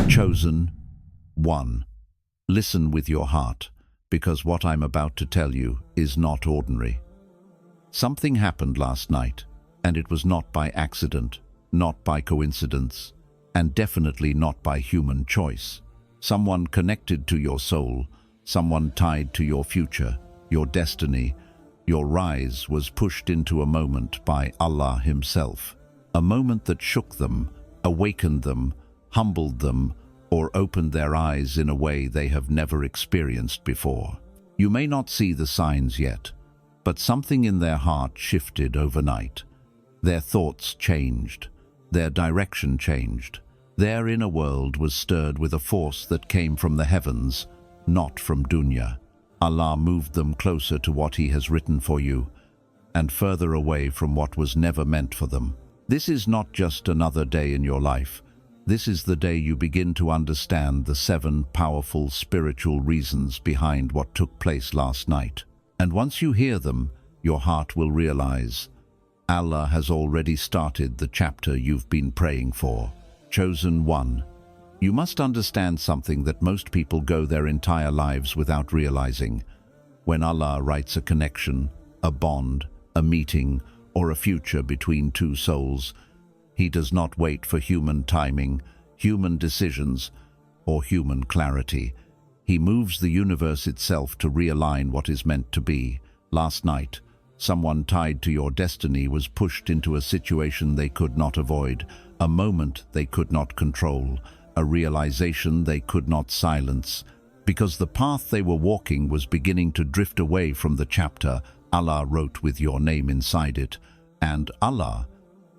Chosen one. Listen with your heart, because what I'm about to tell you is not ordinary. Something happened last night, and it was not by accident, not by coincidence, and definitely not by human choice. Someone connected to your soul, someone tied to your future, your destiny, your rise was pushed into a moment by Allah Himself. A moment that shook them, awakened them, humbled them, or opened their eyes in a way they have never experienced before. You may not see the signs yet, but something in their heart shifted overnight. Their thoughts changed, their direction changed. Their inner world was stirred with a force that came from the heavens, not from dunya. Allah moved them closer to what He has written for you, and further away from what was never meant for them. This is not just another day in your life. This is the day you begin to understand the 7 powerful spiritual reasons behind what took place last night. And once you hear them, your heart will realize Allah has already started the chapter you've been praying for. Chosen one. You must understand something that most people go their entire lives without realizing. When Allah writes a connection, a bond, a meeting, or a future between two souls, He does not wait for human timing, human decisions, or human clarity. He moves the universe itself to realign what is meant to be. Last night, someone tied to your destiny was pushed into a situation they could not avoid, a moment they could not control, a realization they could not silence. Because the path they were walking was beginning to drift away from the chapter Allah wrote with your name inside it, and Allah,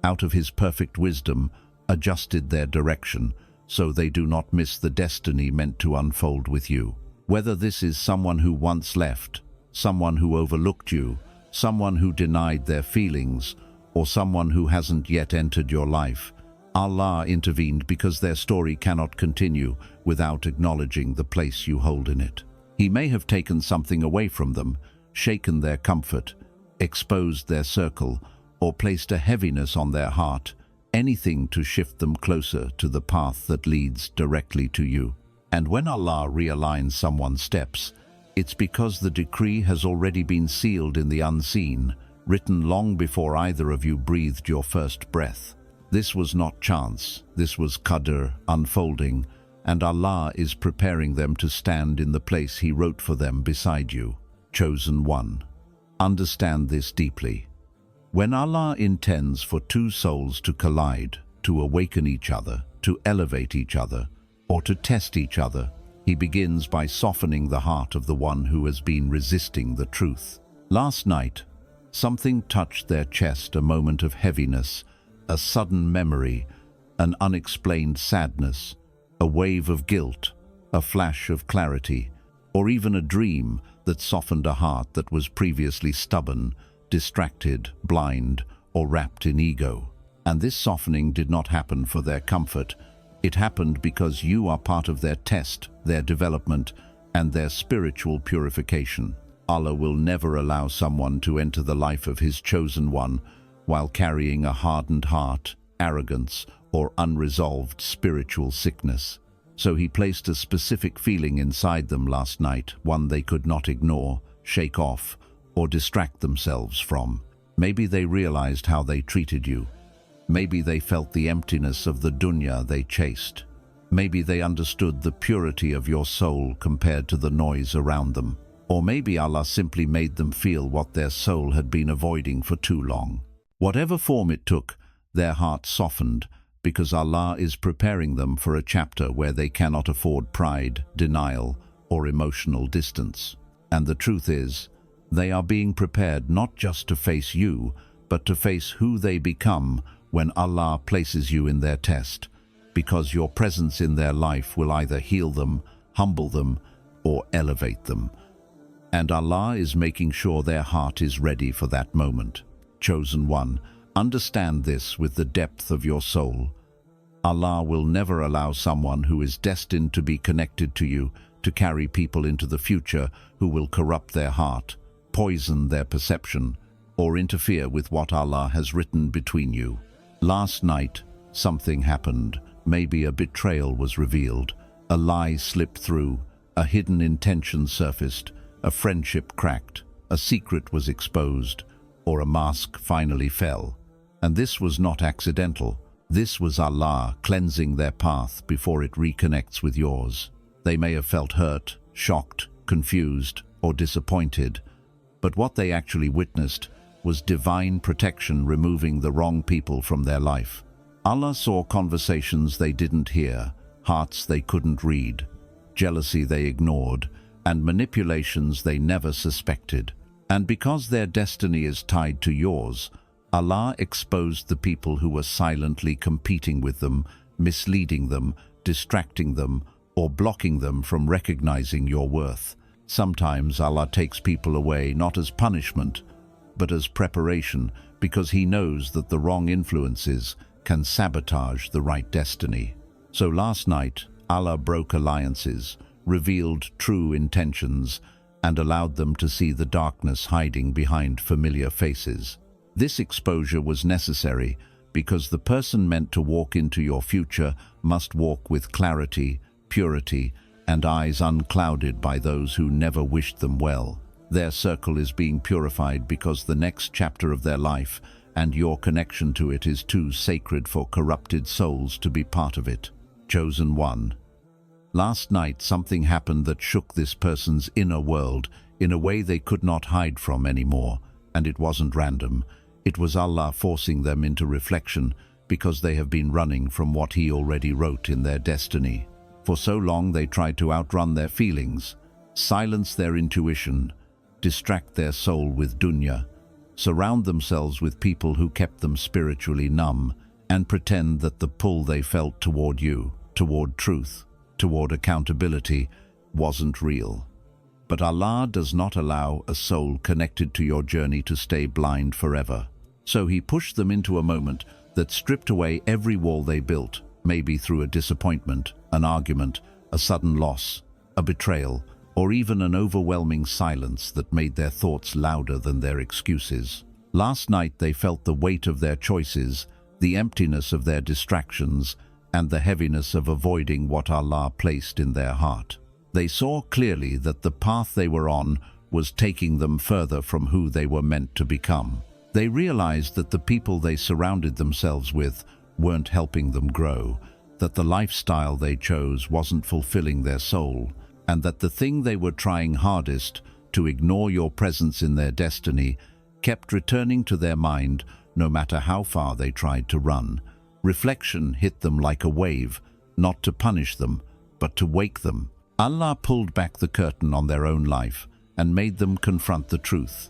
out of His perfect wisdom, adjusted their direction so they do not miss the destiny meant to unfold with you. Whether this is someone who once left, someone who overlooked you, someone who denied their feelings, or someone who hasn't yet entered your life, Allah intervened because their story cannot continue without acknowledging the place you hold in it. He may have taken something away from them, shaken their comfort, exposed their circle, or placed a heaviness on their heart, anything to shift them closer to the path that leads directly to you. And when Allah realigns someone's steps, it's because the decree has already been sealed in the unseen, written long before either of you breathed your first breath. This was not chance, this was Qadr unfolding, and Allah is preparing them to stand in the place He wrote for them beside you. Chosen one. Understand this deeply. When Allah intends for two souls to collide, to awaken each other, to elevate each other, or to test each other, He begins by softening the heart of the one who has been resisting the truth. Last night, something touched their chest, a moment of heaviness, a sudden memory, an unexplained sadness, a wave of guilt, a flash of clarity, or even a dream that softened a heart that was previously stubborn, distracted, blind, or wrapped in ego. And this softening did not happen for their comfort. It happened because you are part of their test, their development, and their spiritual purification. Allah will never allow someone to enter the life of His chosen one while carrying a hardened heart, arrogance, or unresolved spiritual sickness. So He placed a specific feeling inside them last night, one they could not ignore, shake off, or distract themselves from. Maybe they realized how they treated you. Maybe they felt the emptiness of the dunya they chased. Maybe they understood the purity of your soul compared to the noise around them. Or maybe Allah simply made them feel what their soul had been avoiding for too long. Whatever form it took, their hearts softened because Allah is preparing them for a chapter where they cannot afford pride, denial, or emotional distance. And the truth is, they are being prepared not just to face you, but to face who they become when Allah places you in their test, because your presence in their life will either heal them, humble them, or elevate them. And Allah is making sure their heart is ready for that moment. Chosen one, understand this with the depth of your soul. Allah will never allow someone who is destined to be connected to you to carry people into the future who will corrupt their heart, poison their perception, or interfere with what Allah has written between you. Last night, something happened, Maybe a betrayal was revealed, a lie slipped through, a hidden intention surfaced, a friendship cracked, a secret was exposed, or a mask finally fell. And this was not accidental. This was Allah cleansing their path before it reconnects with yours. They may have felt hurt, shocked, confused, or disappointed, but what they actually witnessed was divine protection removing the wrong people from their life. Allah saw conversations they didn't hear, hearts they couldn't read, jealousy they ignored, and manipulations they never suspected. And because their destiny is tied to yours, Allah exposed the people who were silently competing with them, misleading them, distracting them, or blocking them from recognizing your worth. Sometimes Allah takes people away not as punishment, but as preparation, because He knows that the wrong influences can sabotage the right destiny. So last night, Allah broke alliances, revealed true intentions, and allowed them to see the darkness hiding behind familiar faces. This exposure was necessary because the person meant to walk into your future must walk with clarity, purity, and eyes unclouded by those who never wished them well. Their circle is being purified because the next chapter of their life and your connection to it is too sacred for corrupted souls to be part of it. Chosen one. Last night something happened that shook this person's inner world in a way they could not hide from anymore, and it wasn't random. It was Allah forcing them into reflection because they have been running from what He already wrote in their destiny. For so long they tried to outrun their feelings, silence their intuition, distract their soul with dunya, surround themselves with people who kept them spiritually numb, and pretend that the pull they felt toward you, toward truth, toward accountability, wasn't real. But Allah does not allow a soul connected to your journey to stay blind forever. So He pushed them into a moment that stripped away every wall they built, maybe through a disappointment, an argument, a sudden loss, a betrayal, or even an overwhelming silence that made their thoughts louder than their excuses. Last night they felt the weight of their choices, the emptiness of their distractions, and the heaviness of avoiding what Allah placed in their heart. They saw clearly that the path they were on was taking them further from who they were meant to become. They realized that the people they surrounded themselves with weren't helping them grow, that the lifestyle they chose wasn't fulfilling their soul, and that the thing they were trying hardest, to ignore your presence in their destiny, kept returning to their mind no matter how far they tried to run. Reflection hit them like a wave, not to punish them, but to wake them. Allah pulled back the curtain on their own life and made them confront the truth.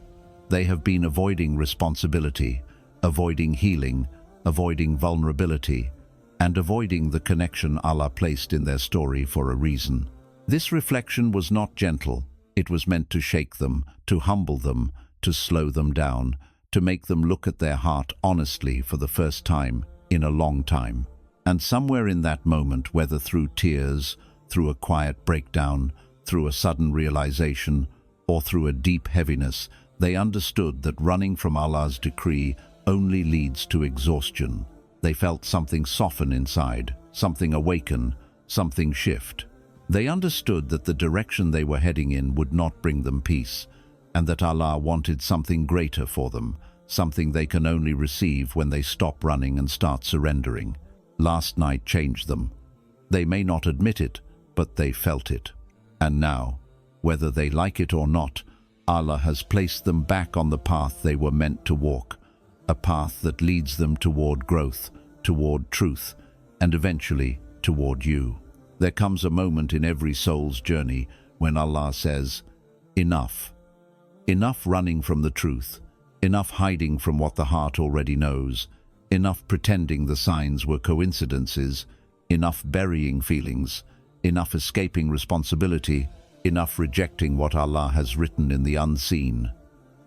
They have been avoiding responsibility, avoiding healing, avoiding vulnerability, and avoiding the connection Allah placed in their story for a reason. This reflection was not gentle. It was meant to shake them, to humble them, to slow them down, to make them look at their heart honestly for the first time in a long time. And somewhere in that moment, whether through tears, through a quiet breakdown, through a sudden realization, or through a deep heaviness, they understood that running from Allah's decree only leads to exhaustion. They felt something soften inside, something awaken, something shift. They understood that the direction they were heading in would not bring them peace, and that Allah wanted something greater for them, something they can only receive when they stop running and start surrendering. Last night changed them. They may not admit it, but they felt it. And now, whether they like it or not, Allah has placed them back on the path they were meant to walk, a path that leads them toward growth, toward truth, and eventually toward you. There comes a moment in every soul's journey when Allah says, enough. Enough running from the truth, enough hiding from what the heart already knows, enough pretending the signs were coincidences, enough burying feelings, enough escaping responsibility, enough rejecting what Allah has written in the unseen.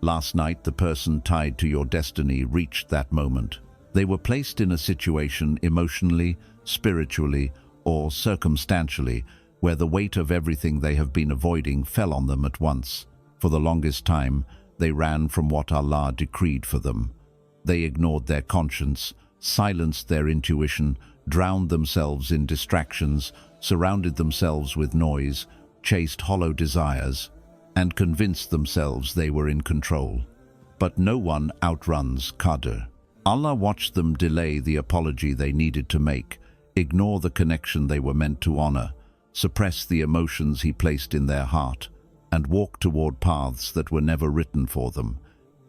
Last night, the person tied to your destiny reached that moment. They were placed in a situation emotionally, spiritually, or circumstantially where the weight of everything they have been avoiding fell on them at once. For the longest time, they ran from what Allah decreed for them. They ignored their conscience, silenced their intuition, drowned themselves in distractions, surrounded themselves with noise, chased hollow desires, and convinced themselves they were in control. But no one outruns Qadr. Allah watched them delay the apology they needed to make, ignore the connection they were meant to honor, suppress the emotions He placed in their heart, and walk toward paths that were never written for them.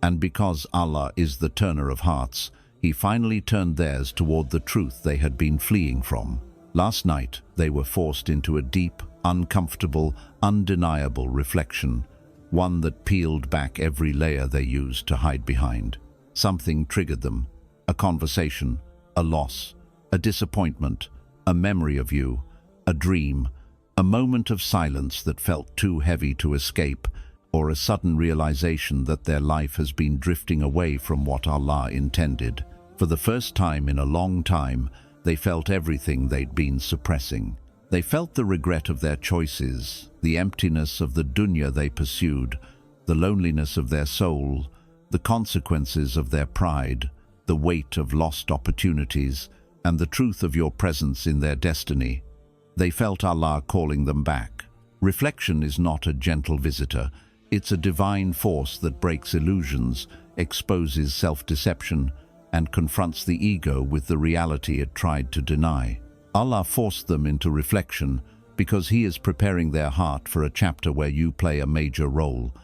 And because Allah is the turner of hearts, He finally turned theirs toward the truth they had been fleeing from. Last night, they were forced into a deep, uncomfortable, undeniable reflection, one that peeled back every layer they used to hide behind. Something triggered them: a conversation, a loss, a disappointment, a memory of you, a dream, a moment of silence that felt too heavy to escape, or a sudden realization that their life has been drifting away from what Allah intended. For the first time in a long time, they felt everything they'd been suppressing. They felt the regret of their choices, the emptiness of the dunya they pursued, the loneliness of their soul, the consequences of their pride, the weight of lost opportunities, and the truth of your presence in their destiny. They felt Allah calling them back. Reflection is not a gentle visitor. It's a divine force that breaks illusions, exposes self-deception, and confronts the ego with the reality it tried to deny. Allah forced them into reflection because He is preparing their heart for a chapter where you play a major role,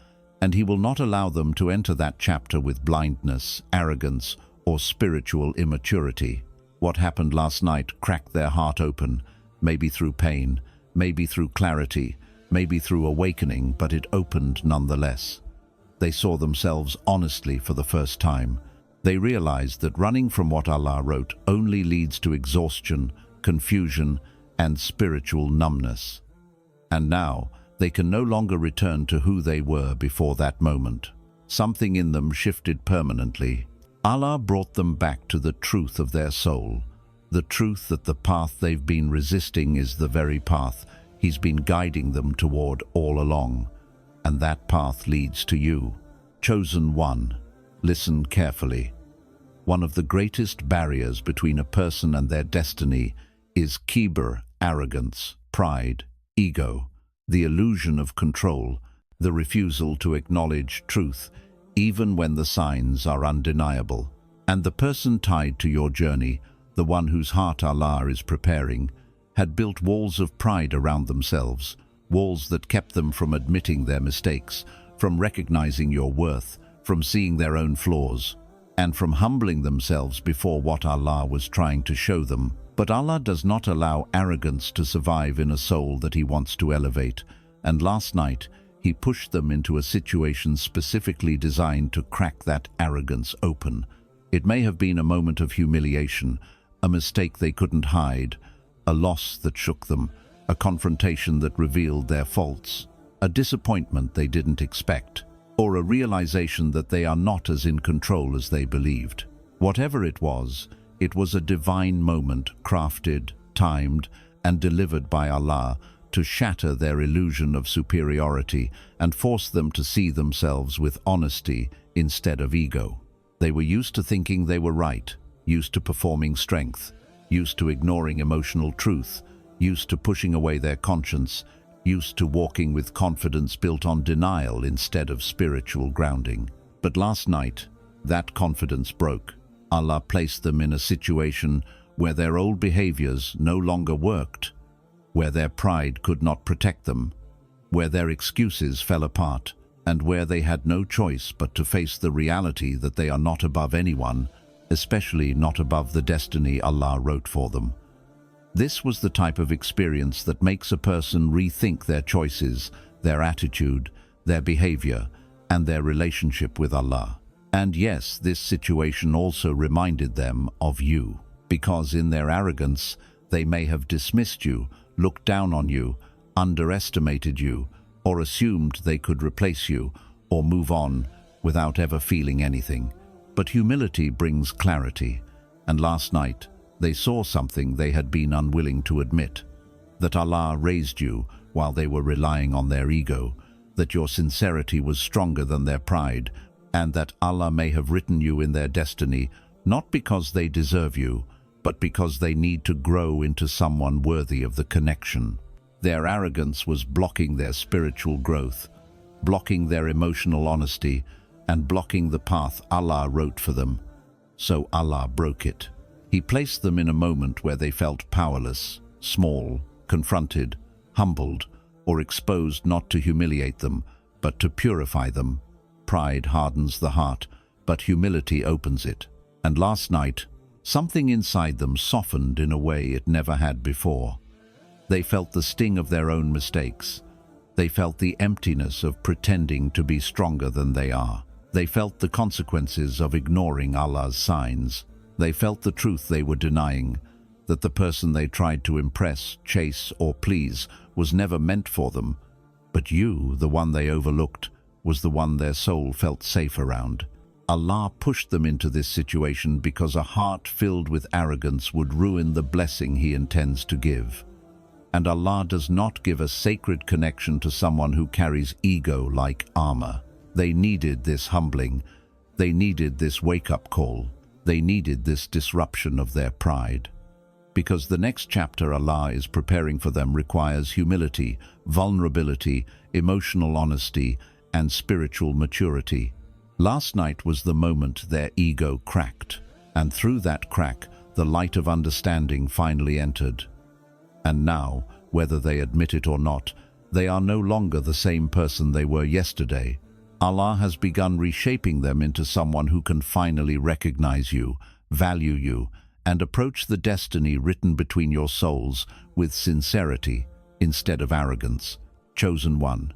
and He will not allow them to enter that chapter with blindness, arrogance, or spiritual immaturity. What happened last night cracked their heart open, maybe through pain, maybe through clarity, maybe through awakening, but it opened nonetheless. They saw themselves honestly for the first time. They realized that running from what Allah wrote only leads to exhaustion, confusion, and spiritual numbness. And now, they can no longer return to who they were before that moment. Something in them shifted permanently. Allah brought them back to the truth of their soul, the truth that the path they've been resisting is the very path He's been guiding them toward all along. And that path leads to you. Chosen one, listen carefully. One of the greatest barriers between a person and their destiny is Qadr, arrogance, pride, ego, the illusion of control, the refusal to acknowledge truth, even when the signs are undeniable. And the person tied to your journey, the one whose heart Allah is preparing, had built walls of pride around themselves, walls that kept them from admitting their mistakes, from recognizing your worth, from seeing their own flaws, and from humbling themselves before what Allah was trying to show them. But Allah does not allow arrogance to survive in a soul that He wants to elevate, and last night He pushed them into a situation specifically designed to crack that arrogance open. It may have been a moment of humiliation, a mistake they couldn't hide, a loss that shook them, a confrontation that revealed their faults, a disappointment they didn't expect, or a realization that they are not as in control as they believed. Whatever it was a divine moment crafted, timed, and delivered by Allah to shatter their illusion of superiority and force them to see themselves with honesty instead of ego. They were used to thinking they were right, used to performing strength, used to ignoring emotional truth, used to pushing away their conscience, used to walking with confidence built on denial instead of spiritual grounding. But last night, that confidence broke. Allah placed them in a situation where their old behaviors no longer worked, where their pride could not protect them, where their excuses fell apart, and where they had no choice but to face the reality that they are not above anyone, especially not above the destiny Allah wrote for them. This was the type of experience that makes a person rethink their choices, their attitude, their behavior, and their relationship with Allah. And yes, this situation also reminded them of you, because in their arrogance, they may have dismissed you, looked down on you, underestimated you, or assumed they could replace you or move on without ever feeling anything. But humility brings clarity, and last night they saw something they had been unwilling to admit, that Allah raised you while they were relying on their ego, that your sincerity was stronger than their pride, and that Allah may have written you in their destiny not because they deserve you, but because they need to grow into someone worthy of the connection. Their arrogance was blocking their spiritual growth, blocking their emotional honesty, and blocking the path Allah wrote for them. So Allah broke it. He placed them in a moment where they felt powerless, small, confronted, humbled, or exposed not to humiliate them, but to purify them. Pride hardens the heart, but humility opens it. And last night, something inside them softened in a way it never had before. They felt the sting of their own mistakes. They felt the emptiness of pretending to be stronger than they are. They felt the consequences of ignoring Allah's signs. They felt the truth they were denying, that the person they tried to impress, chase, or please was never meant for them. But you, the one they overlooked, was the one their soul felt safe around. Allah pushed them into this situation because a heart filled with arrogance would ruin the blessing He intends to give. And Allah does not give a sacred connection to someone who carries ego like armor. They needed this humbling. They needed this wake-up call. They needed this disruption of their pride. Because the next chapter Allah is preparing for them requires humility, vulnerability, emotional honesty, and spiritual maturity. Last night was the moment their ego cracked, and through that crack, the light of understanding finally entered. And now, whether they admit it or not, they are no longer the same person they were yesterday. Allah has begun reshaping them into someone who can finally recognize you, value you, and approach the destiny written between your souls with sincerity instead of arrogance. Chosen one.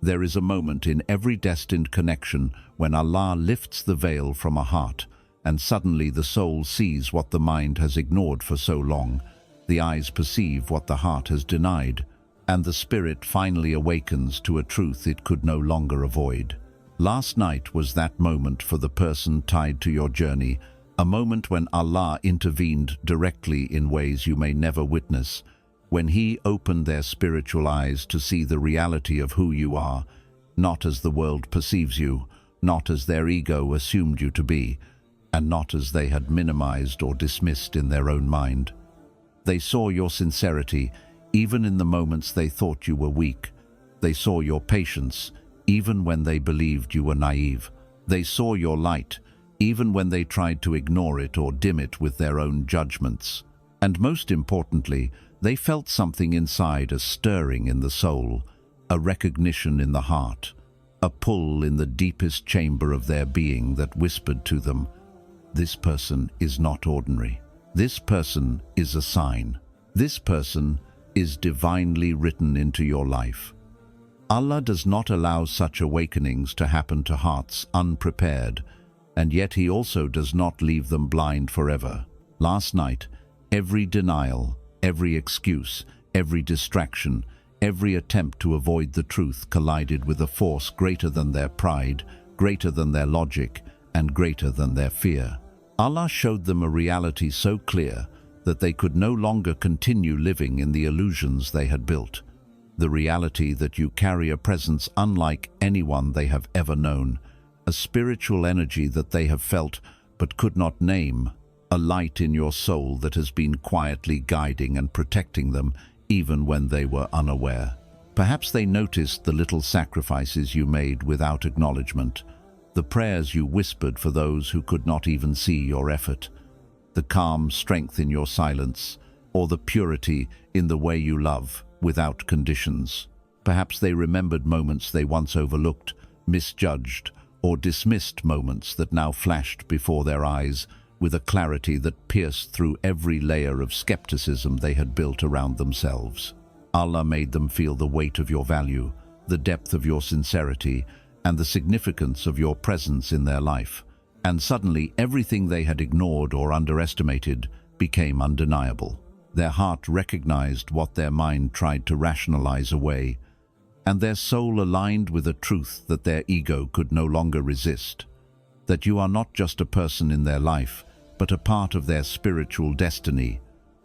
There is a moment in every destined connection when Allah lifts the veil from a heart, and suddenly the soul sees what the mind has ignored for so long. The eyes perceive what the heart has denied, and the spirit finally awakens to a truth it could no longer avoid. Last night was that moment for the person tied to your journey, a moment when Allah intervened directly in ways you may never witness, when He opened their spiritual eyes to see the reality of who you are, not as the world perceives you, not as their ego assumed you to be, and not as they had minimized or dismissed in their own mind. They saw your sincerity, even in the moments they thought you were weak. They saw your patience, even when they believed you were naive. They saw your light, even when they tried to ignore it or dim it with their own judgments. And most importantly, they felt something inside, a stirring in the soul, a recognition in the heart, a pull in the deepest chamber of their being that whispered to them, "This person is not ordinary. This person is a sign. This person is divinely written into your life." Allah does not allow such awakenings to happen to hearts unprepared, and yet He also does not leave them blind forever. Last night, every denial, every excuse, every distraction, every attempt to avoid the truth collided with a force greater than their pride, greater than their logic, and greater than their fear. Allah showed them a reality so clear that they could no longer continue living in the illusions they had built. The reality that you carry a presence unlike anyone they have ever known, a spiritual energy that they have felt but could not name, a light in your soul that has been quietly guiding and protecting them even when they were unaware. Perhaps they noticed the little sacrifices you made without acknowledgement, the prayers you whispered for those who could not even see your effort, the calm strength in your silence, or the purity in the way you love without conditions. Perhaps they remembered moments they once overlooked, misjudged, or dismissed, moments that now flashed before their eyes with a clarity that pierced through every layer of skepticism they had built around themselves. Allah made them feel the weight of your value, the depth of your sincerity, and the significance of your presence in their life. And suddenly everything they had ignored or underestimated became undeniable. Their heart recognized what their mind tried to rationalize away, and their soul aligned with a truth that their ego could no longer resist, that you are not just a person in their life, but a part of their spiritual destiny,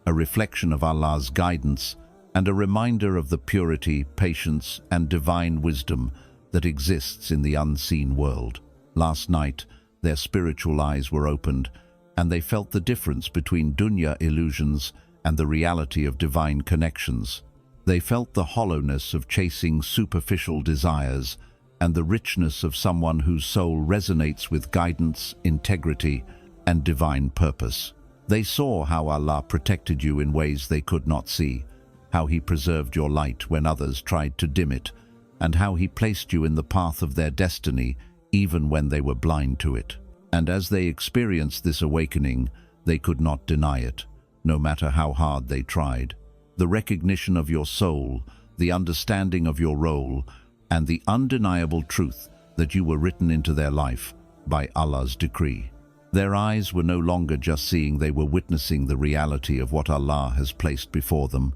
a reflection of Allah's guidance, and a reminder of the purity, patience, and divine wisdom that exists in the unseen world. Last night, their spiritual eyes were opened, and they felt the difference between dunya illusions and the reality of divine connections. They felt the hollowness of chasing superficial desires and the richness of someone whose soul resonates with guidance, integrity, and divine purpose. They saw how Allah protected you in ways they could not see, how He preserved your light when others tried to dim it, and how He placed you in the path of their destiny even when they were blind to it. And as they experienced this awakening, they could not deny it, no matter how hard they tried. The recognition of your soul, the understanding of your role, and the undeniable truth that you were written into their life by Allah's decree. Their eyes were no longer just seeing, they were witnessing the reality of what Allah has placed before them,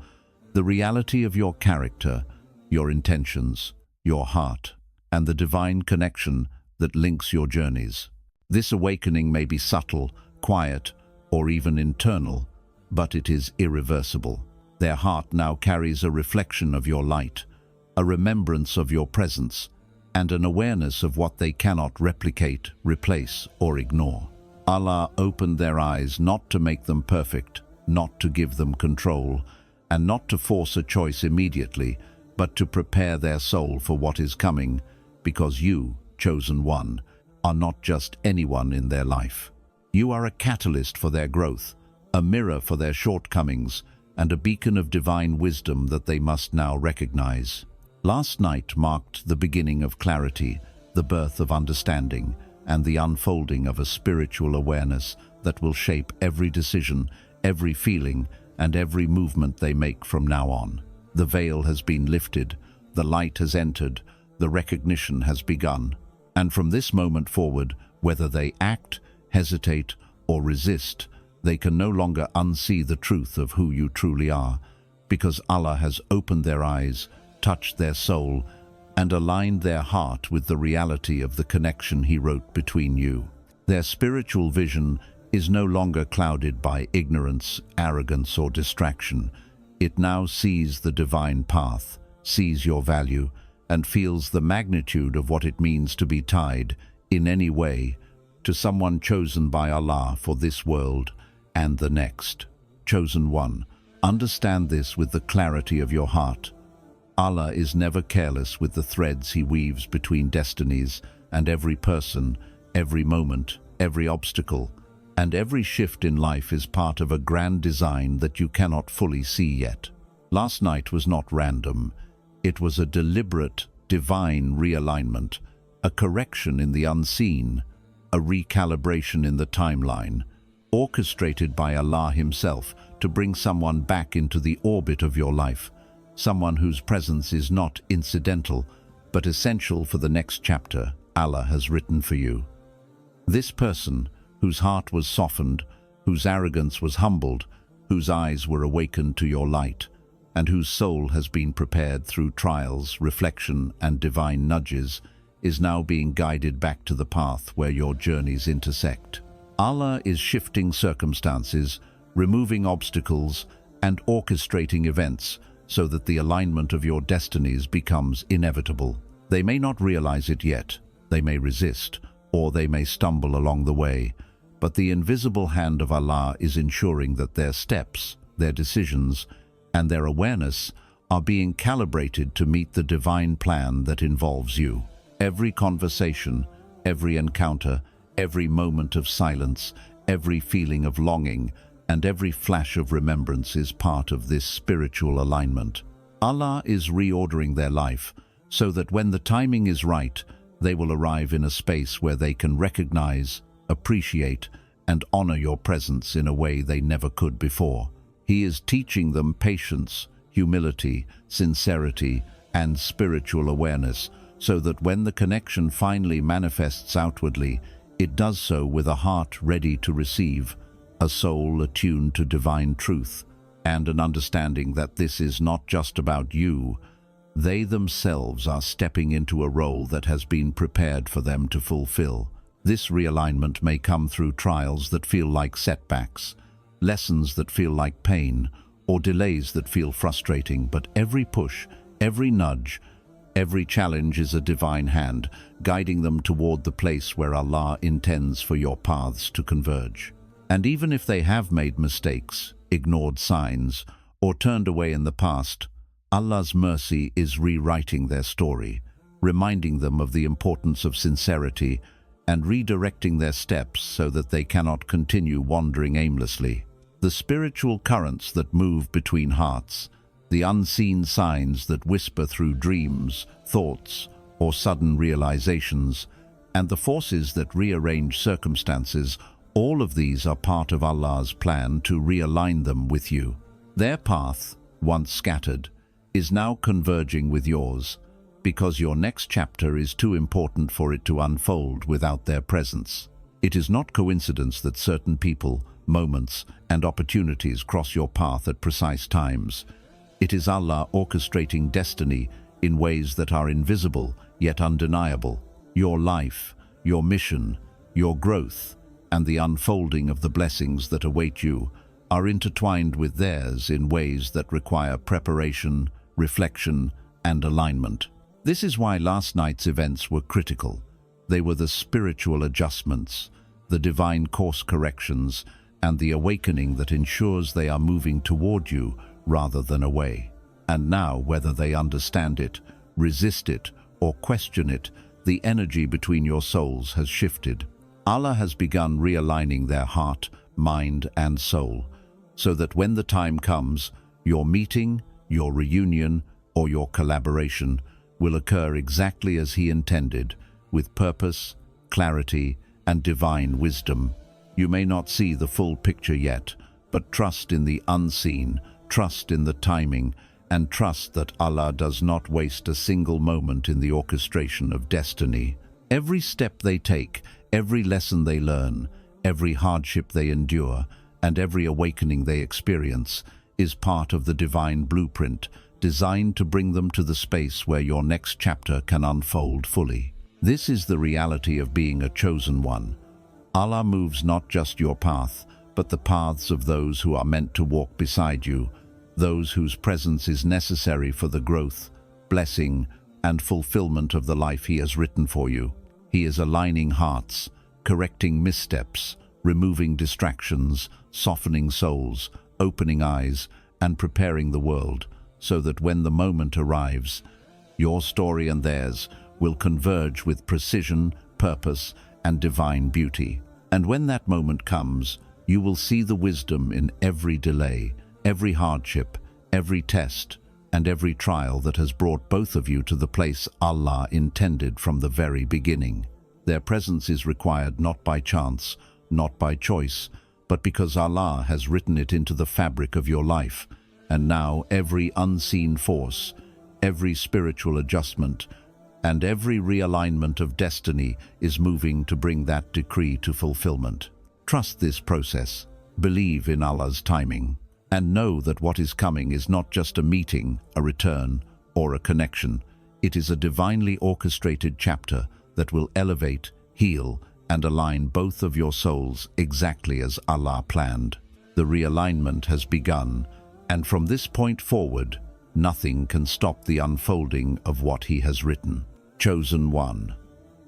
the reality of your character, your intentions, your heart, and the divine connection that links your journeys. This awakening may be subtle, quiet, or even internal, but it is irreversible. Their heart now carries a reflection of your light, a remembrance of your presence, and an awareness of what they cannot replicate, replace, or ignore. Allah opened their eyes not to make them perfect, not to give them control, and not to force a choice immediately, but to prepare their soul for what is coming, because you, chosen one, are not just anyone in their life. You are a catalyst for their growth, a mirror for their shortcomings, and a beacon of divine wisdom that they must now recognize. Last night marked the beginning of clarity, the birth of understanding, and the unfolding of a spiritual awareness that will shape every decision, every feeling, and every movement they make from now on. The veil has been lifted, the light has entered, the recognition has begun. And from this moment forward, whether they act, hesitate, or resist, they can no longer unsee the truth of who you truly are, because Allah has opened their eyes, touched their soul, and aligned their heart with the reality of the connection He wrote between you. Their spiritual vision is no longer clouded by ignorance, arrogance, or distraction. It now sees the divine path, sees your value, and feels the magnitude of what it means to be tied, in any way, to someone chosen by Allah for this world and the next. Chosen one, understand this with the clarity of your heart. Allah is never careless with the threads He weaves between destinies, and every person, every moment, every obstacle, and every shift in life is part of a grand design that you cannot fully see yet. Last night was not random. It was a deliberate, divine realignment, a correction in the unseen, a recalibration in the timeline, orchestrated by Allah Himself to bring someone back into the orbit of your life, someone whose presence is not incidental, but essential for the next chapter Allah has written for you. This person, whose heart was softened, whose arrogance was humbled, whose eyes were awakened to your light, and whose soul has been prepared through trials, reflection, and divine nudges, is now being guided back to the path where your journeys intersect. Allah is shifting circumstances, removing obstacles, and orchestrating events so that the alignment of your destinies becomes inevitable. They may not realize it yet, they may resist, or they may stumble along the way, but the invisible hand of Allah is ensuring that their steps, their decisions, and their awareness are being calibrated to meet the divine plan that involves you. Every conversation, every encounter, every moment of silence, every feeling of longing, and every flash of remembrance is part of this spiritual alignment. Allah is reordering their life so that when the timing is right, they will arrive in a space where they can recognize, appreciate, and honor your presence in a way they never could before. He is teaching them patience, humility, sincerity, and spiritual awareness, so that when the connection finally manifests outwardly, it does so with a heart ready to receive, a soul attuned to divine truth, and an understanding that this is not just about you. They themselves are stepping into a role that has been prepared for them to fulfill. This realignment may come through trials that feel like setbacks, lessons that feel like pain, or delays that feel frustrating, but every push, every nudge, every challenge is a divine hand, guiding them toward the place where Allah intends for your paths to converge. And even if they have made mistakes, ignored signs, or turned away in the past, Allah's mercy is rewriting their story, reminding them of the importance of sincerity and redirecting their steps so that they cannot continue wandering aimlessly. The spiritual currents that move between hearts, the unseen signs that whisper through dreams, thoughts, or sudden realizations, and the forces that rearrange circumstances, all of these are part of Allah's plan to realign them with you. Their path, once scattered, is now converging with yours, because your next chapter is too important for it to unfold without their presence. It is not coincidence that certain people, moments, and opportunities cross your path at precise times. It is Allah orchestrating destiny in ways that are invisible yet undeniable. Your life, your mission, your growth, and the unfolding of the blessings that await you are intertwined with theirs in ways that require preparation, reflection, and alignment. This is why last night's events were critical. They were the spiritual adjustments, the divine course corrections, and the awakening that ensures they are moving toward you rather than away. And now, whether they understand it, resist it, or question it, the energy between your souls has shifted. Allah has begun realigning their heart, mind, and soul, so that when the time comes, your meeting, your reunion, or your collaboration will occur exactly as He intended, with purpose, clarity, and divine wisdom. You may not see the full picture yet, but trust in the unseen, trust in the timing, and trust that Allah does not waste a single moment in the orchestration of destiny. Every step they take, every lesson they learn, every hardship they endure, and every awakening they experience is part of the divine blueprint, designed to bring them to the space where your next chapter can unfold fully. This is the reality of being a chosen one. Allah moves not just your path, but the paths of those who are meant to walk beside you, those whose presence is necessary for the growth, blessing, and fulfillment of the life He has written for you. He is aligning hearts, correcting missteps, removing distractions, softening souls, opening eyes, and preparing the world, so that when the moment arrives, your story and theirs will converge with precision, purpose, and divine beauty. And when that moment comes, you will see the wisdom in every delay, every hardship, every test, and every trial that has brought both of you to the place Allah intended from the very beginning. Their presence is required not by chance, not by choice, but because Allah has written it into the fabric of your life. And now every unseen force, every spiritual adjustment, and every realignment of destiny is moving to bring that decree to fulfillment. Trust this process, believe in Allah's timing, and know that what is coming is not just a meeting, a return, or a connection. It is a divinely orchestrated chapter that will elevate, heal, and align both of your souls exactly as Allah planned. The realignment has begun, and from this point forward, nothing can stop the unfolding of what He has written. Chosen one.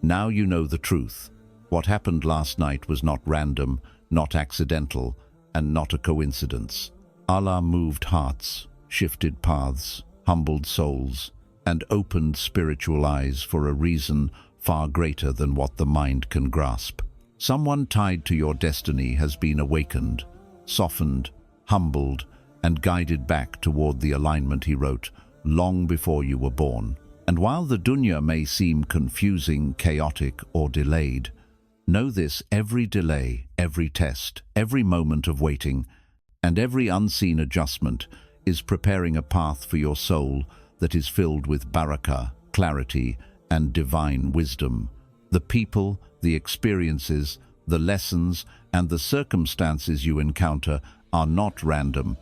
Now you know the truth. What happened last night was not random, not accidental, and not a coincidence. Allah moved hearts, shifted paths, humbled souls, and opened spiritual eyes for a reason far greater than what the mind can grasp. Someone tied to your destiny has been awakened, softened, humbled, and guided back toward the alignment He wrote long before you were born. And while the dunya may seem confusing, chaotic, or delayed, know this: every delay, every test, every moment of waiting, and every unseen adjustment is preparing a path for your soul that is filled with barakah, clarity, and divine wisdom. The people, the experiences, the lessons, and the circumstances you encounter are not random.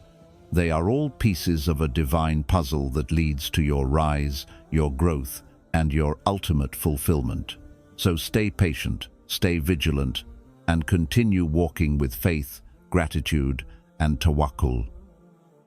They are all pieces of a divine puzzle that leads to your rise, your growth, and your ultimate fulfillment. So stay patient, stay vigilant, and continue walking with faith, gratitude, and tawakkul.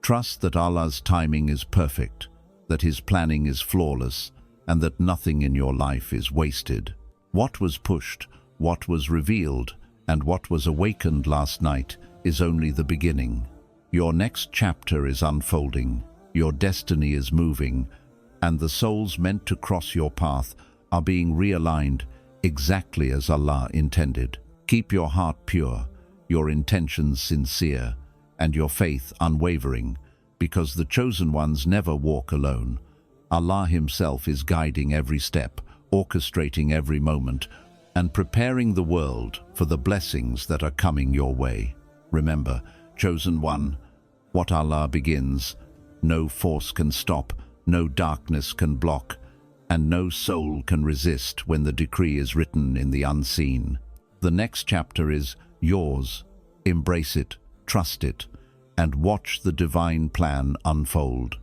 Trust that Allah's timing is perfect, that His planning is flawless, and that nothing in your life is wasted. What was pushed, what was revealed, and what was awakened last night is only the beginning. Your next chapter is unfolding, your destiny is moving, and the souls meant to cross your path are being realigned exactly as Allah intended. Keep your heart pure, your intentions sincere, and your faith unwavering, because the chosen ones never walk alone. Allah Himself is guiding every step, orchestrating every moment, and preparing the world for the blessings that are coming your way. Remember, chosen one, what Allah begins, no force can stop, no darkness can block, and no soul can resist when the decree is written in the unseen. The next chapter is yours. Embrace it, trust it, and watch the divine plan unfold.